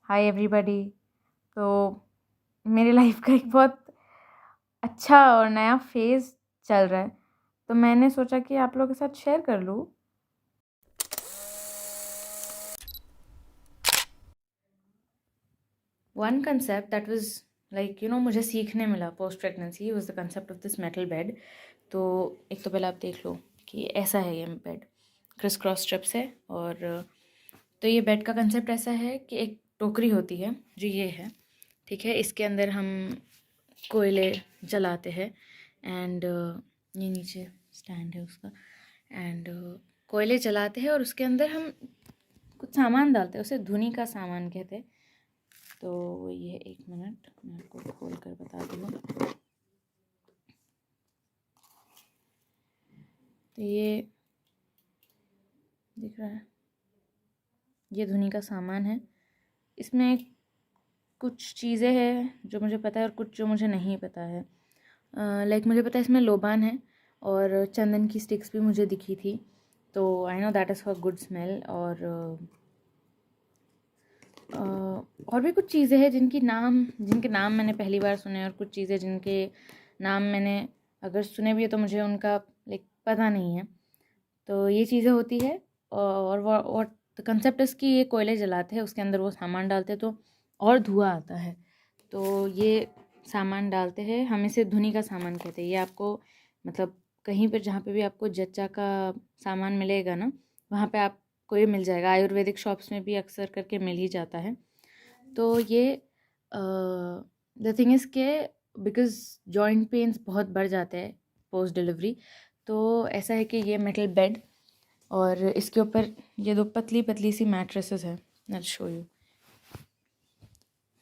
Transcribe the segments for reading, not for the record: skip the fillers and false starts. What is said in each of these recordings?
Hi everybody. तो मेरी life का एक बहुत अच्छा और नया फेज़ चल रहा है, तो मैंने सोचा कि आप लोगों के साथ शेयर कर लूँ। वन कंसेप्ट दैट वाज मुझे सीखने मिला post pregnancy was the concept of this metal bed. तो एक तो पहले आप देख लो कि ऐसा है ये बेड, क्रिस क्रॉस स्ट्रिप्स है। और तो ये बेड का कंसेप्ट ऐसा है कि एक टोकरी होती है जो ये है, ठीक है। इसके अंदर हम कोयले जलाते हैं एंड ये नीचे स्टैंड है उसका। एंड कोयले जलाते हैं और उसके अंदर हम कुछ सामान डालते हैं, उसे धुनी का सामान कहते हैं। तो ये 1 मिनट मैं आपको खोल कर बता दूँ। तो ये दिख रहा है, ये धुनी का सामान है। इसमें कुछ चीज़ें हैं जो मुझे पता है और कुछ जो मुझे नहीं पता है। मुझे पता है इसमें लोबान है और चंदन की स्टिक्स भी मुझे दिखी थी, तो आई know that is for good smell. और भी कुछ चीज़ें हैं जिनके नाम मैंने पहली बार सुने, और कुछ चीज़ें जिनके नाम मैंने अगर सुने भी है तो मुझे उनका पता नहीं है। तो ये चीज़ें होती है और कंसेप्ट इसकी, ये कोयले जलाते हैं, उसके अंदर वो सामान डालते हैं तो और धुआं आता है। तो ये सामान डालते हैं, हम इसे धुनी का सामान कहते हैं। ये आपको कहीं पर जहाँ पे भी आपको जच्चा का सामान मिलेगा ना, वहाँ पे आपको ये मिल जाएगा। आयुर्वेदिक शॉप्स में भी अक्सर करके मिल ही जाता है। तो ये द थिंग इज़ के बिकॉज जॉइंट पेन्स बहुत बढ़ जाते हैं पोस्ट डिलीवरी, तो ऐसा है कि ये मेटल बेड और इसके ऊपर ये 2 पतली पतली सी मैट्रेसेस है। Let's show you.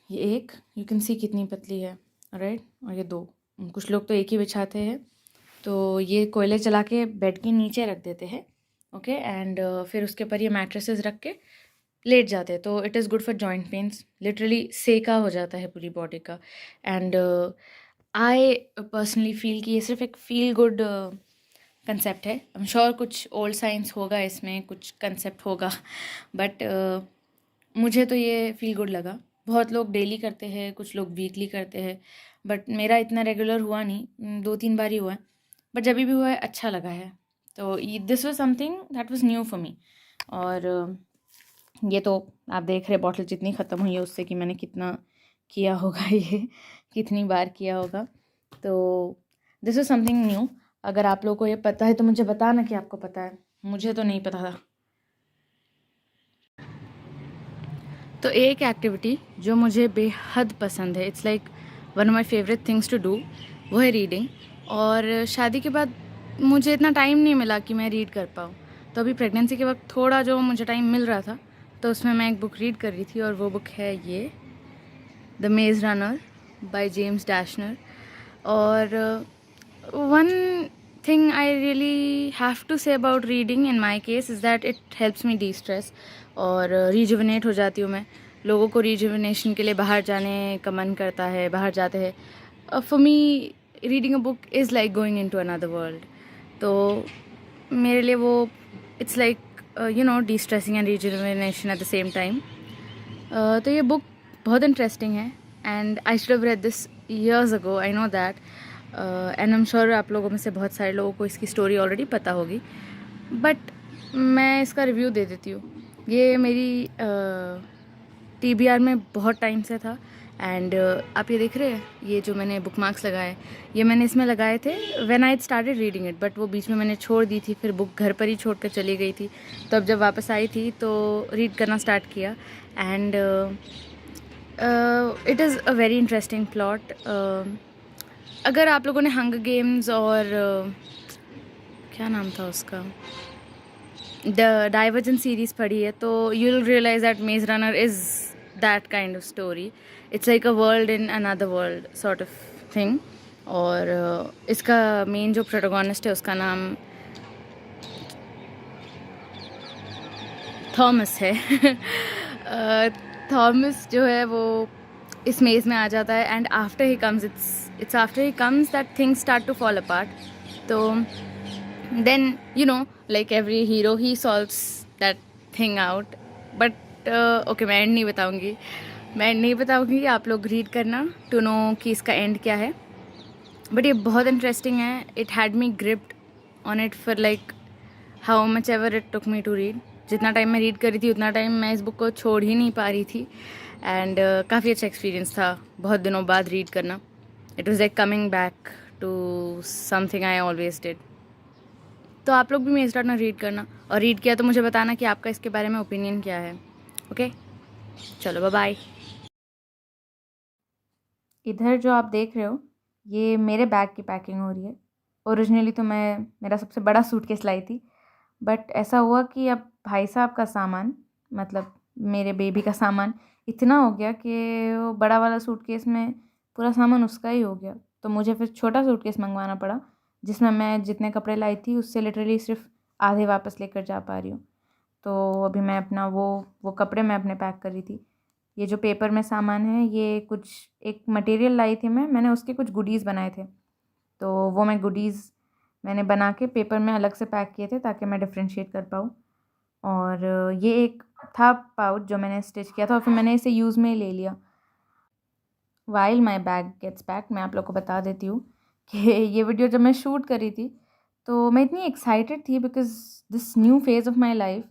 ये एक, यू कैन सी कितनी पतली है, राइट। और ये 2, कुछ लोग तो एक ही बिछाते हैं। तो ये कोयले जला के बेड के नीचे रख देते हैं, ओके। एंड फिर उसके ऊपर ये मैट्रेसेस रख के लेट जाते हैं। तो it is good for joint pains, literally सेका हो जाता है पूरी बॉडी का। एंड आई पर्सनली फील कि ये सिर्फ एक फील गुड कंसेप्ट है। आई एम श्योर कुछ ओल्ड साइंस होगा इसमें, कुछ कंसेप्ट होगा, बट मुझे तो ये फील गुड लगा। बहुत लोग डेली करते हैं, कुछ लोग वीकली करते हैं, बट मेरा इतना रेगुलर हुआ नहीं, 2-3 बार ही हुआ है। बट जब भी हुआ है अच्छा लगा है। तो this was something that was new for me. और ये तो आप देख रहे बॉटल जितनी ख़त्म हुई है उससे कि मैंने कितना किया होगा, ये कितनी बार किया होगा। तो दिस इज़ समथिंग न्यू। अगर आप लोगों को ये पता है तो मुझे बताना कि आपको पता है, मुझे तो नहीं पता था। तो एक एक्टिविटी जो मुझे बेहद पसंद है, it's like one of my favourite things to do, वो है रीडिंग। और शादी के बाद मुझे इतना टाइम नहीं मिला कि मैं रीड कर पाऊँ। तो अभी प्रेगनेंसी के वक्त थोड़ा जो मुझे टाइम मिल रहा था, तो उसमें मैं एक बुक रीड कर रही थी, और वो बुक है ये द मेज़ रनर बाय जेम्स डैशनर। और one thing I really have to say about reading in my case is that it helps me destress, और रिजुविनेट हो जाती हूँ मैं। लोगों को रिजुविनेशन के लिए बाहर जाने का मन करता है, बाहर जाते हैं। For me reading a book is like going in to another world. तो मेरे लिए वो it's like destressing and rejuvenation at the same time. तो ये बुक बहुत इंटरेस्टिंग है, and I should have read this years ago, I know that. And I am sure आप लोगों में से बहुत सारे लोगों को इसकी स्टोरी ऑलरेडी पता होगी, बट मैं इसका रिव्यू दे देती हूँ। ये मेरी TBR में बहुत टाइम से था। एंड आप ये देख रहे हैं, ये जो मैंने बुक मार्क्स लगाए, ये मैंने इसमें लगाए थे when I started reading it, but वो बीच में मैंने छोड़ दी थी, फिर बुक घर पर ही छोड़ कर चली गई थी। तो अब जब वापस आई थी तो रीड करना स्टार्ट किया। And it is a very interesting plot. अगर आप लोगों ने हंगर गेम्स और क्या नाम था उसका, द डाइवर्जेंट सीरीज़ पढ़ी है, तो यू विल रियलाइज दैट मेज runner is that kind of story. It's like a world in another world sort of thing. और इसका मेन जो प्रोटोगोनिस्ट है उसका नाम थॉमस है। थॉमस जो है वो इस मेज़ में आ जाता है, and after he comes it's after he comes that things start to fall apart. तो then like every hero he solves that thing out. But okay, मैं एंड नहीं बताऊंगी। मैं नहीं बताऊँगी, आप लोग रीड करना टू नो कि इसका एंड क्या है, बट ये बहुत इंटरेस्टिंग है. It had me gripped on it for like how much ever it took me to read. जितना टाइम मैं रीड कर रही थी उतना टाइम मैं इस बुक को छोड़ ही नहीं पा रही थी. एंड काफ़ी अच्छा एक्सपीरियंस था बहुत दिनों बाद रीड करना. It was like coming back to something I always did. तो आप लोग भी मेरे स्टार्ट ना रीड करना, और रीड किया तो मुझे बताना कि आपका इसके बारे में ओपिनियन क्या है. ओके, चलो बाय बाय. इधर जो आप देख रहे हो ये मेरे बैग की पैकिंग हो रही है. ओरिजिनली तो मैं मेरा सबसे बड़ा सूटकेस लाई थी, बट ऐसा हुआ कि अब भाई साहब का सामान, मतलब मेरे बेबी का सामान इतना हो गया कि वो बड़ा वाला सूटकेस में पूरा सामान उसका ही हो गया. तो मुझे फिर छोटा सूटकेस मंगवाना पड़ा, जिसमें मैं जितने कपड़े लाई थी उससे लिटरली सिर्फ आधे वापस लेकर जा पा रही हूँ. तो अभी मैं अपना वो कपड़े मैं अपने पैक कर रही थी. ये जो पेपर में सामान है ये कुछ एक मटेरियल लाई थी मैंने उसके कुछ गुडीज़ बनाए थे. तो वो मैं गुडीज़ मैंने बना के पेपर में अलग से पैक किए थे ताकि मैं डिफ्रेंशिएट कर पाऊँ. और ये एक था पाउच जो मैंने स्टिच किया था और फिर मैंने इसे यूज़ में ही ले लिया. While my bag gets packed, मैं आप लोग को बता देती हूँ कि ये वीडियो जब मैं शूट कर रही थी तो मैं इतनी एक्साइटेड थी because this new phase of my life,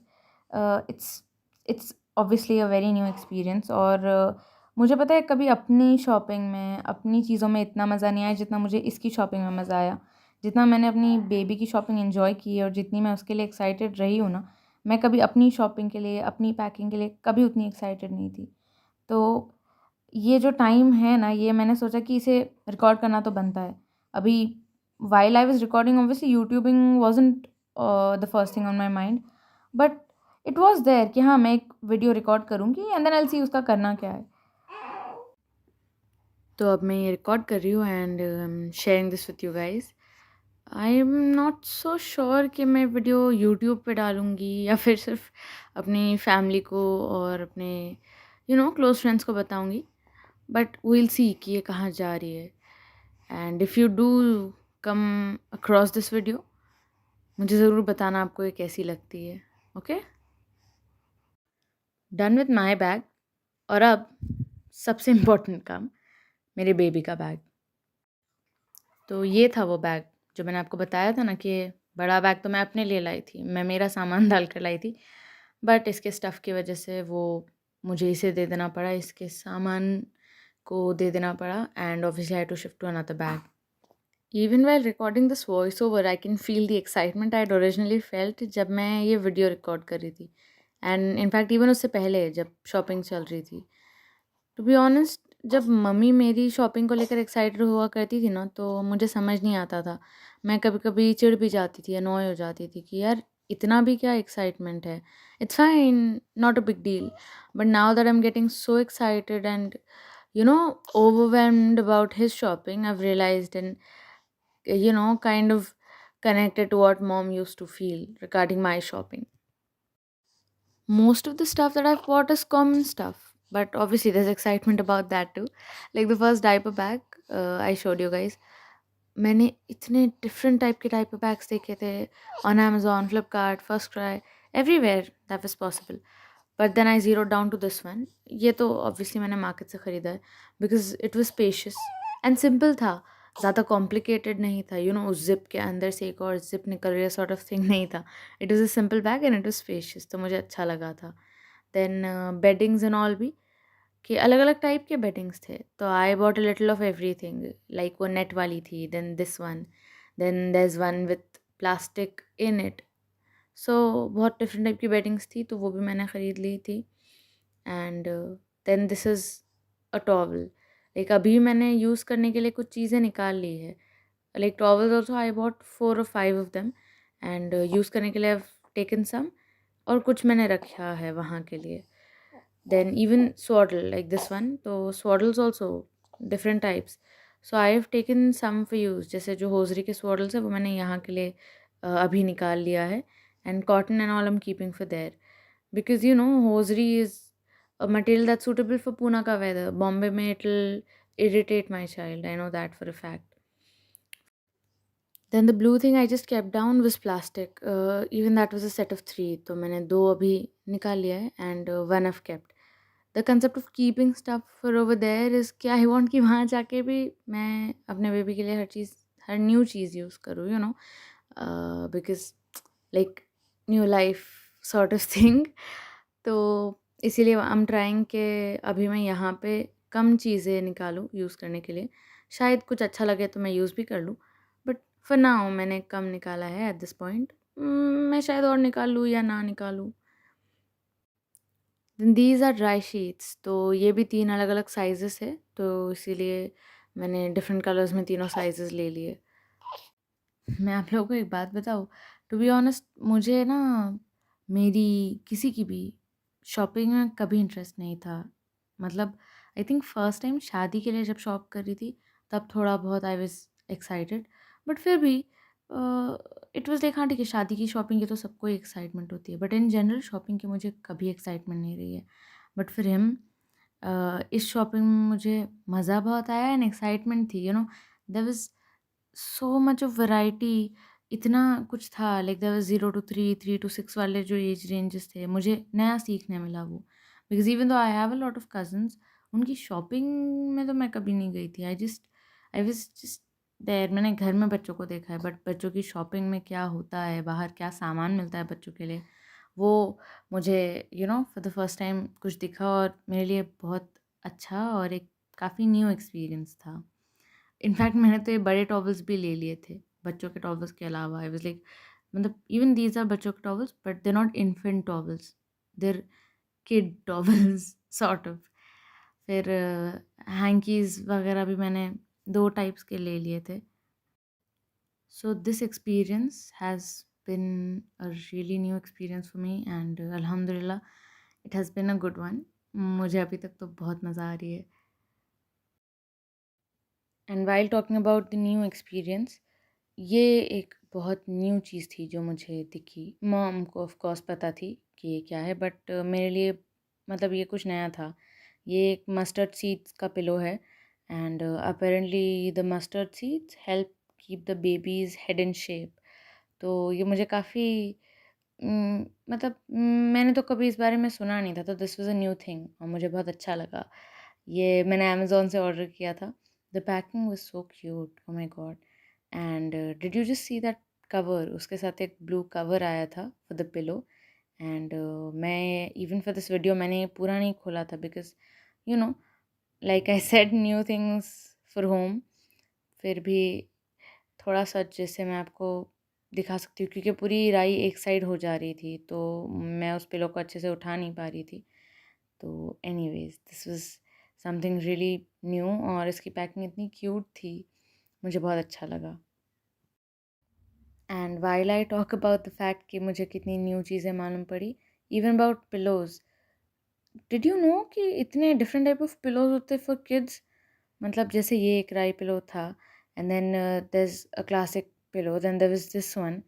it's obviously a very new experience. और मुझे पता है कभी अपनी शॉपिंग में अपनी चीज़ों में इतना मज़ा नहीं आया जितना मुझे इसकी शॉपिंग में मज़ा आया. जितना मैंने अपनी बेबी की शॉपिंग इन्जॉय की है और जितनी मैं उसके लिए एक्साइटेड रही हूँ ना, मैं कभी अपनी शॉपिंग के लिए अपनी पैकिंग के लिए कभी उतनी एक्साइटेड नहीं थी. तो ये जो टाइम है ना, ये मैंने सोचा कि इसे रिकॉर्ड करना तो बनता है. अभी while I was recording obviously YouTubing wasn't the first thing on my mind, but it was there कि हाँ मैं एक वीडियो रिकॉर्ड करूँगी and then I will see उसका करना क्या है. तो अब मैं ये रिकॉर्ड कर रही हूँ and I am sharing this with you guys. I am not so sure कि मैं वीडियो यूट्यूब पे डालूँगी या फिर सिर्फ अपनी फैमिली को और अपने क्लोज फ्रेंड्स को बताऊँगी, बट वील सी कि ये कहाँ जा रही है. And if you do come across this video, मुझे ज़रूर बताना आपको ये कैसी लगती है. Okay, done with my bag. और अब सबसे इम्पोर्टेंट काम, मेरे बेबी का बैग. तो ये था वो बैग जो मैंने आपको बताया था ना कि बड़ा बैग तो मैं अपने लिए लाई थी, मैं मेरा सामान डाल कर लाई थी, बट इसके स्टफ़ की वजह से वो मुझे इसे दे देना पड़ा, इसके सामान को दे देना पड़ा. And obviously I had to shift to another bag. Even while recording this voice over I can feel the excitement I had originally felt जब मैं ये वीडियो रिकॉर्ड कर रही थी. एंड इनफैक्ट इवन उससे पहले जब शॉपिंग चल रही थी. टू बी ऑनेस्ट, जब मम्मी मेरी शॉपिंग को लेकर एक्साइटेड हुआ करती थी ना तो मुझे समझ नहीं आता था. मैं कभी कभी चिढ़ भी जाती थी, अनॉय हो जाती थी कि यार इतना भी क्या एक्साइटमेंट है, it's fine, not a big deal. But now that I am getting so excited and overwhelmed about his shopping, I've realized and kind of connected to what mom used to feel regarding my shopping. Most of the stuff that I've bought is common stuff, but obviously there's excitement about that too. Like the first diaper bag I showed you guys. मैंने इतने different type के diaper bags देखे थे on Amazon, Flipkart, First Cry, everywhere that was possible. But then I zero down to this one. ये तो obviously मैंने market से ख़रीदा है because it was spacious and simple था, ज़्यादा कॉम्प्लिकेटेड नहीं था. उस जिप के अंदर से एक और जिप निकल रही है सॉर्ट ऑफ थिंग नहीं था. It was a simple bag and it was spacious, तो मुझे अच्छा लगा था. देन बेडिंग्स एंड ऑल भी कि अलग अलग टाइप के बेडिंग्स थे, तो I bought a little of everything. Like वो नेट वाली थी, then this one, then there is one with plastic in it. So बहुत डिफरेंट टाइप की बेडिंग्स थी, तो वो भी मैंने ख़रीद ली थी. And then this is a towel. Like अभी मैंने यूज़ करने के लिए कुछ चीज़ें निकाल ली है. Like towels also I bought 4 or 5 of them and use करने के लिए आई टेकन सम, और कुछ मैंने रखा है वहाँ के लिए. Then even swaddle like this one, तो swaddles also different types. So I have taken some for use. जैसे जो होजरी के swaddles है वो मैंने यहाँ के लिए अभी निकाल लिया है. And cotton and all I'm keeping for there. Because hosiery is a material that's suitable for Pune ka weather. Bombay में it'll irritate my child. I know that for a fact. Then the blue thing I just kept down was plastic. Even that was a set of 3. तो मैंने 2 अभी निकाल लिया है and 1 I've kept. The concept of keeping stuff for over there is कि I want कि वहाँ जाके भी मैं अपने बेबी के लिए हर न्यू चीज़ यूज़ करूँ, you know, because like new life sort of thing. तो इसीलिए आई एम ट्राइंग कि अभी मैं यहाँ पे कम चीज़ें निकालूँ यूज़ करने के लिए। शायद कुछ अच्छा लगे तो मैं यूज़ भी कर लूँ, बट फॉर नाउ मैंने कम निकाला है एट दिस पॉइंट। मैं शायद और निकाल लूँ या ना निकालूँ। दीज आर ड्राई शीट्स, तो ये भी 3 अलग-अलग साइज़ेस है, तो इसीलिए मैंने डिफरेंट कलर्स में तीनों साइज़ेस ले लिए। मैं आप लोगों को एक बात बताऊँ, टू बी ऑनेस्ट मुझे ना मेरी किसी की भी शॉपिंग में कभी इंटरेस्ट नहीं था। मतलब आई थिंक फर्स्ट टाइम शादी के लिए जब शॉप कर रही थी, तब थोड़ा बहुत आई वाज़ एक्साइटेड, बट फिर भी इट वाज़ लाइक हाँ ठीक है, शादी की शॉपिंग की तो सबको एक्साइटमेंट होती है, बट इन जनरल शॉपिंग की मुझे कभी एक्साइटमेंट नहीं रही है। बट फिर इस शॉपिंग में मुझे मज़ा बहुत आया एंड एक्साइटमेंट थी, you know, there was so much of variety. इतना कुछ था, like there was 0 to 3, 3 to 6 वाले जो एज रेंजेस थे, मुझे नया सीखने मिला वो। Because even though I have a lot of cousins, उनकी शॉपिंग में तो मैं कभी नहीं गई थी। I was just there. मैंने घर में बच्चों को देखा है, बट बच्चों की शॉपिंग में क्या होता है, बाहर क्या सामान मिलता है बच्चों के लिए, वो मुझे you know for the first time कुछ दिखा और मेरे लिए बहुत अच्छा और एक काफ़ी न्यू एक्सपीरियंस था। इनफैक्ट मैंने तो ये बड़े टॉवल्स भी ले लिए थे, बच्चों के टॉवल्स के अलावा। आई वाज़ लाइक मतलब इवन दीज़ आर बच्चों के towels but they not infant towels, they're kid towels sort of. फिर हैंकीज़ वगैरह भी मैंने 2 टाइप्स के ले लिए थे। So this experience has been a really new experience for me and अल्हम्दुलिल्लाह it has been a good one. मुझे अभी तक तो बहुत मज़ा आ रही है। And while talking about the new experience, ये एक बहुत न्यू चीज़ थी जो मुझे दिखी। मॉम को ऑफ कोर्स पता थी कि ये क्या है, बट मेरे लिए मतलब ये कुछ नया था। ये एक मस्टर्ड सीड्स का पिलो है and apparently the mustard seeds help keep the babies head in shape. तो ये मुझे काफ़ी मतलब मैंने तो कभी इस बारे में सुना नहीं था, तो this was a new thing और मुझे बहुत अच्छा लगा। ये मैंने अमेज़न से ऑर्डर किया था। The packing was so cute, oh my God! And did you just see that cover? उसके साथ एक ब्लू कवर आया था फॉर द पिलो एंड मैं इवन फॉर दिस वीडियो मैंने ये पूरा नहीं खोला था because you know like I said new things for home. फिर भी थोड़ा-सा जैसे मैं आपको दिखा सकती हूँ क्योंकि पूरी राई एक साइड हो जा रही थी, तो मैं उस पिलो को अच्छे से उठा नहीं पा रही थी। तो anyways this was something really new और इसकी पैकिंग इतनी क्यूट थी, मुझे बहुत अच्छा लगा। And while I talk about the fact कि मुझे कितनी न्यू चीज़ें मालूम पड़ी, even about pillows. Did you know कि इतने डिफरेंट टाइप ऑफ पिलोज़ होते हैं फॉर किड्स? मतलब जैसे ये एक राई पिलो था and then there is a classic pillow, then there was this one.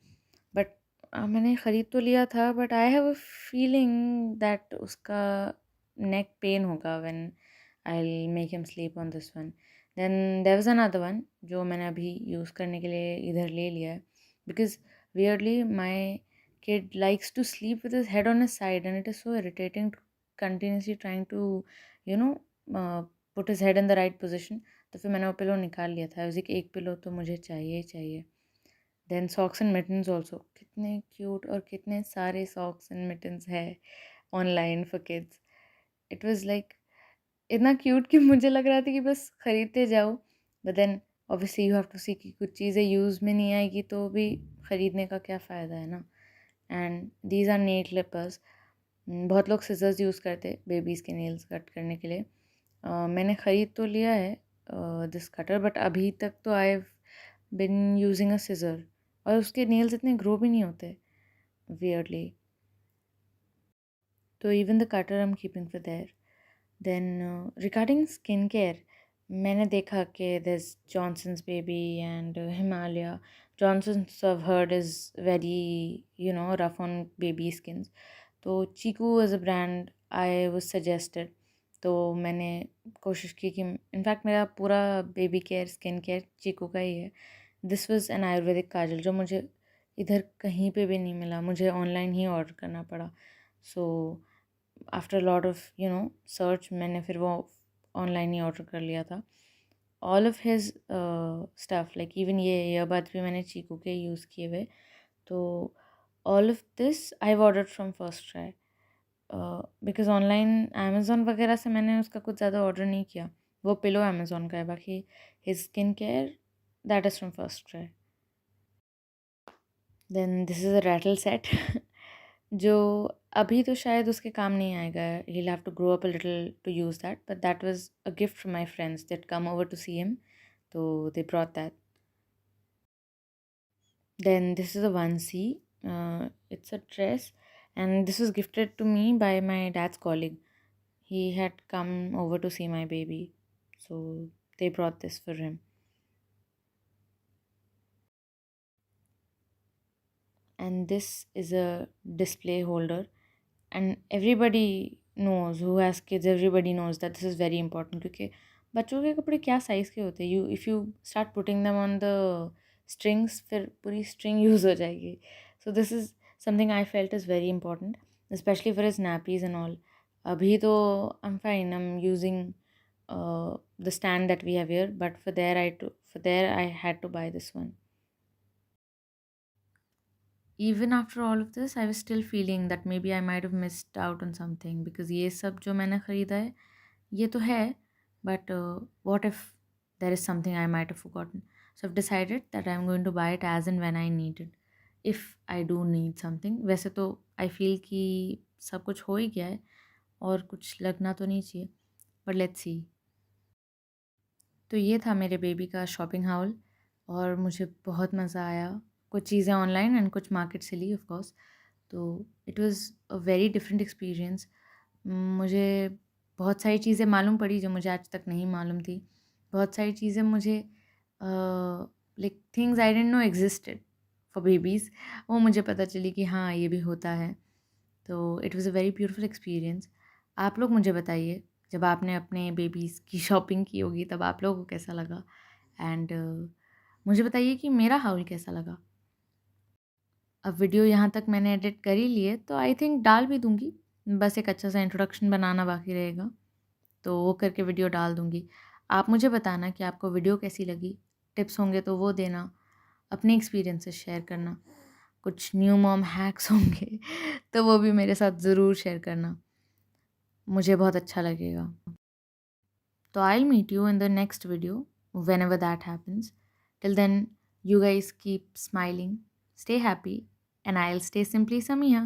But मैंने ख़रीद तो लिया था but I have a feeling that उसका नेक पेन होगा when I will make him sleep on this one. Then there was another one जो मैंने अभी यूज़ करने के लिए इधर ले लिया है because weirdly my kid likes to sleep with his head on his side and it is so irritating to continuously trying to you know uh, put his head in the right position। तो फिर मैंने वो pillow निकाल लिया था। उसी एक pillow तो मुझे चाहिए ही चाहिए। Then socks and mittens also, कितने क्यूट और कितने सारे सॉक्स एंड मिटन्स है online for kids. It was like इतना क्यूट कि मुझे लग रहा था कि बस खरीदते जाओ, but then obviously you have to see कि कुछ चीज़ें यूज़ में नहीं आएगी तो भी ख़रीदने का क्या फ़ायदा है ना। And these are nail clippers. बहुत लोग सिजर्स यूज़ करते बेबीज़ के नेल्स कट करने के लिए। मैंने ख़रीद तो लिया है दिस कटर, बट अभी तक तो I have been using a scissor और उसके नेल्स इतने ग्रो भी नहीं होते वियर्डली। तो even the cutter I am keeping for there. Then regarding skin care, मैंने देखा कि this Johnson's baby and Himalaya. Johnson's I've heard is very rough on baby skins। तो Chicco as a brand I was suggested, तो मैंने कोशिश की कि in fact मेरा पूरा baby care skin care Chicco का ही है। This was an Ayurvedic kajal जो मुझे इधर कहीं पे भी नहीं मिला, मुझे ऑनलाइन ही ऑर्डर करना पड़ा। So after lot of search मैंने फिर वो ऑनलाइन ही ऑर्डर कर लिया था. All of his stuff, like even ये ईयरबड्स भी मैंने चीकू के यूज़ किए हुए. तो all of this I have ordered from first try, because online Amazon वगैरह से मैंने उसका कुछ ज़्यादा ऑर्डर नहीं किया. वो पिलो अमेज़ोन का है, बाकी his skin care that is from FirstCry. Then this is a rattle set जो अभी तो शायद उसके काम नहीं आएगा. He have to grow up a little to use that, but that was a gift from my friends that come over to see him, तो they brought that. Then this is a onesie. It's a dress, and this was gifted to me by my dad's colleague. He had come over to see my baby, so they brought this for him. And this is a display holder, and everybody knows who has kids. Everybody knows that this is very important क्योंकि बच्चों के कपड़े क्या size के होते हैं. You if you start putting them on the strings, फिर पूरी स्ट्रिंग यूज़ हो जाएगी. So this is something I felt is very important, specially for his nappies and all. अभी तो I am fine, I am using the stand that we have here, but for there I had to buy this one. Even after all of this, I was still feeling that maybe I might have missed out on something, because ये सब जो मैंने ख़रीदा है ये तो है, but what if there is something I might have forgotten. So I've decided that I'm going to buy it as and when I need it, if I do need something. वैसे तो I feel कि सब कुछ हो ही गया है और कुछ लगना तो नहीं चाहिए, but let's see. तो ये था मेरे बेबी का शॉपिंग हाउल, और मुझे बहुत मज़ा आया. कुछ चीज़ें ऑनलाइन एंड कुछ मार्केट से ली ऑफ कोर्स. तो it was a very different experience. मुझे बहुत सारी चीज़ें मालूम पड़ी जो मुझे आज तक नहीं मालूम थी. बहुत सारी चीज़ें मुझे like things I didn't know existed for babies, वो मुझे पता चली कि हाँ ये भी होता है. तो it was a very beautiful experience. आप लोग मुझे बताइए, जब आपने अपने बेबीज़ की शॉपिंग की होगी तब आप लोगों को कैसा लगा, एंड मुझे बताइए कि मेरा हाउल कैसा लगा. अब वीडियो यहाँ तक मैंने एडिट कर ही ली है, तो आई थिंक डाल भी दूँगी. बस एक अच्छा सा इंट्रोडक्शन बनाना बाकी रहेगा, तो वो करके वीडियो डाल दूँगी. आप मुझे बताना कि आपको वीडियो कैसी लगी. टिप्स होंगे तो वो देना, अपने एक्सपीरियंसेस शेयर करना. कुछ न्यू मॉम हैक्स होंगे तो वो भी मेरे साथ ज़रूर शेयर करना, मुझे बहुत अच्छा लगेगा. So I'll meet you in the next video whenever that happens. Till then, you guys keep smiling, stay happy, and I'll stay simply Samia.